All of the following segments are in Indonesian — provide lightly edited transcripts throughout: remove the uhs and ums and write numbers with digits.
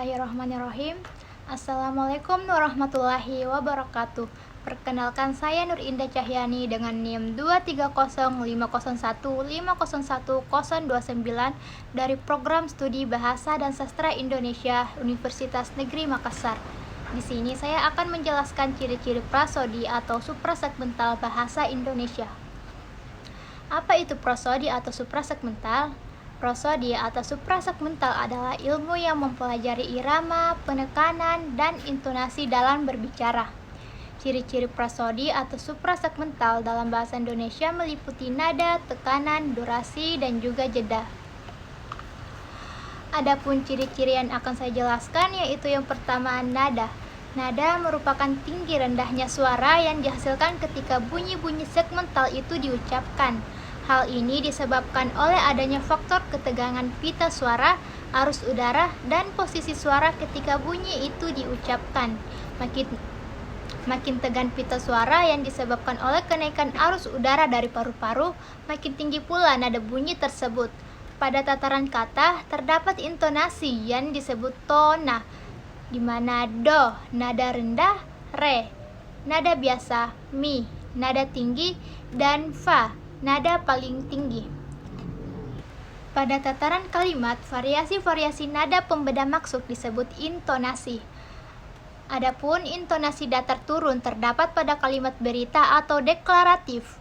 Bismillahirrahmanirrahim. Assalamualaikum warahmatullahi wabarakatuh. Perkenalkan, saya Nur Indah Cahyani dengan NIM 2305015015029 dari Program Studi Bahasa dan Sastra Indonesia Universitas Negeri Makassar. Di sini saya akan menjelaskan ciri-ciri prasodi atau suprasegmental bahasa Indonesia. Apa itu prosodi atau suprasegmental? Prosodi atau suprasegmental adalah ilmu yang mempelajari irama, penekanan, dan intonasi dalam berbicara. Ciri-ciri prosodi atau suprasegmental dalam bahasa Indonesia meliputi nada, tekanan, durasi, dan juga jeda. Adapun ciri-ciri yang akan saya jelaskan yaitu yang pertama, nada. Nada merupakan tinggi rendahnya suara yang dihasilkan ketika bunyi-bunyi segmental itu diucapkan. Hal ini disebabkan oleh adanya faktor ketegangan pita suara, arus udara, dan posisi suara ketika bunyi itu diucapkan. Makin tegan pita suara yang disebabkan oleh kenaikan arus udara dari paru-paru, makin tinggi pula nada bunyi tersebut. Pada tataran kata, terdapat intonasi yang disebut tona, di mana do, nada rendah, re, nada biasa, mi, nada tinggi, dan fa, nada paling tinggi. Pada tataran kalimat, variasi-variasi nada pembeda maksud disebut intonasi. Adapun intonasi datar turun terdapat pada kalimat berita atau deklaratif.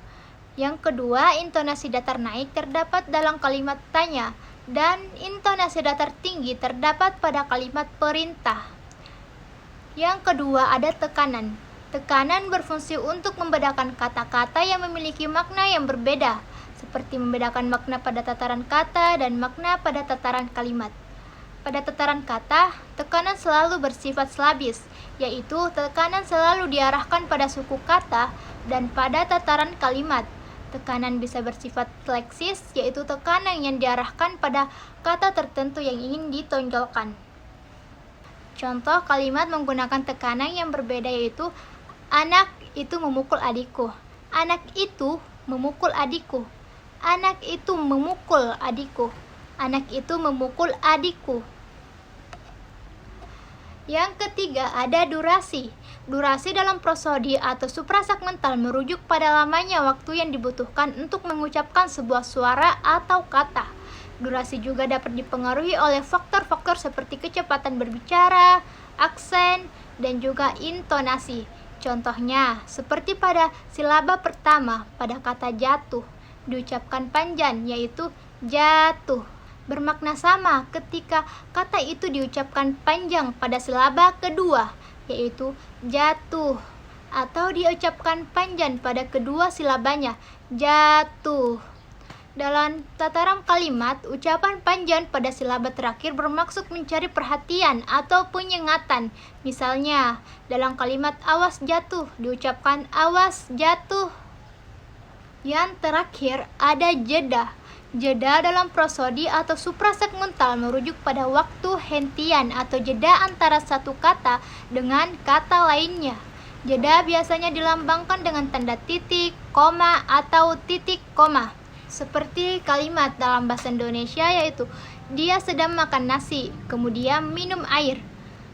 Yang kedua, intonasi datar naik terdapat dalam kalimat tanya, dan intonasi datar tinggi terdapat pada kalimat perintah. Yang kedua, ada tekanan. Tekanan berfungsi untuk membedakan kata-kata yang memiliki makna yang berbeda, seperti membedakan makna pada tataran kata dan makna pada tataran kalimat. Pada tataran kata, tekanan selalu bersifat silabis, yaitu tekanan selalu diarahkan pada suku kata, dan pada tataran kalimat, tekanan bisa bersifat fleksis, yaitu tekanan yang diarahkan pada kata tertentu yang ingin ditonjolkan. Contoh kalimat menggunakan tekanan yang berbeda yaitu anak itu memukul adikku. Anak itu memukul adikku. Anak itu memukul adikku. Anak itu memukul adikku. Yang ketiga, ada durasi. Durasi dalam prosodi atau suprasegmental merujuk pada lamanya waktu yang dibutuhkan untuk mengucapkan sebuah suara atau kata. Durasi juga dapat dipengaruhi oleh faktor-faktor seperti kecepatan berbicara, aksen, dan juga intonasi. Contohnya, seperti pada silaba pertama pada kata jatuh, diucapkan panjang yaitu jatuh. Bermakna sama ketika kata itu diucapkan panjang pada silaba kedua, yaitu jatuh, atau diucapkan panjang pada kedua silabanya, jatuh. Dalam tataran kalimat, ucapan panjang pada silaba terakhir bermaksud mencari perhatian atau penyengatan. Misalnya, dalam kalimat awas jatuh, diucapkan awas jatuh. Yang terakhir, ada jeda. Jeda dalam prosodi atau suprasegmental merujuk pada waktu hentian atau jeda antara satu kata dengan kata lainnya. Jeda biasanya dilambangkan dengan tanda titik, koma, atau titik, koma. Seperti kalimat dalam bahasa Indonesia yaitu dia sedang makan nasi, kemudian minum air.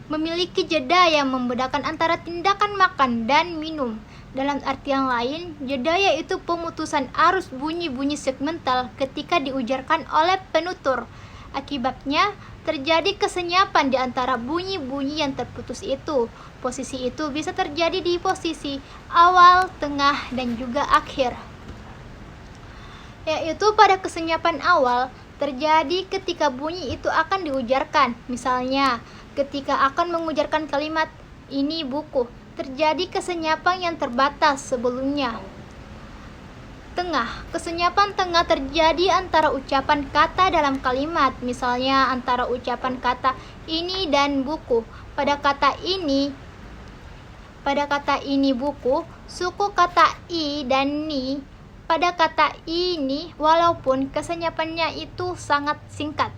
Memiliki jeda yang membedakan antara tindakan makan dan minum. Dalam artian lain, jeda yaitu pemutusan arus bunyi-bunyi segmental ketika diujarkan oleh penutur. Akibatnya, terjadi kesenyapan di antara bunyi-bunyi yang terputus itu. Posisi itu bisa terjadi di posisi awal, tengah, dan juga akhir. Yaitu pada kesenyapan awal terjadi ketika bunyi itu akan diujarkan. Misalnya, ketika akan mengujarkan kalimat ini buku, terjadi kesenyapan yang terbatas sebelumnya. Tengah, kesenyapan tengah terjadi antara ucapan kata dalam kalimat. Misalnya antara ucapan kata ini dan buku. Pada kata ini buku, suku kata i dan ni pada kata ini walaupun kesenyapannya itu sangat singkat.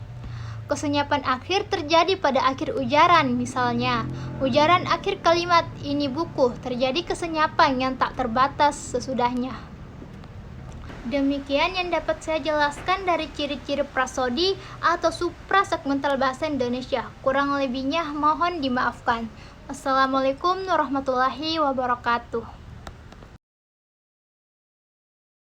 Kesenyapan akhir terjadi pada akhir ujaran, misalnya ujaran akhir kalimat ini buku terjadi kesenyapan yang tak terbatas sesudahnya. Demikian yang dapat saya jelaskan dari ciri-ciri prasodi atau suprasegmental bahasa Indonesia. Kurang lebihnya mohon dimaafkan. Wassalamualaikum warahmatullahi wabarakatuh.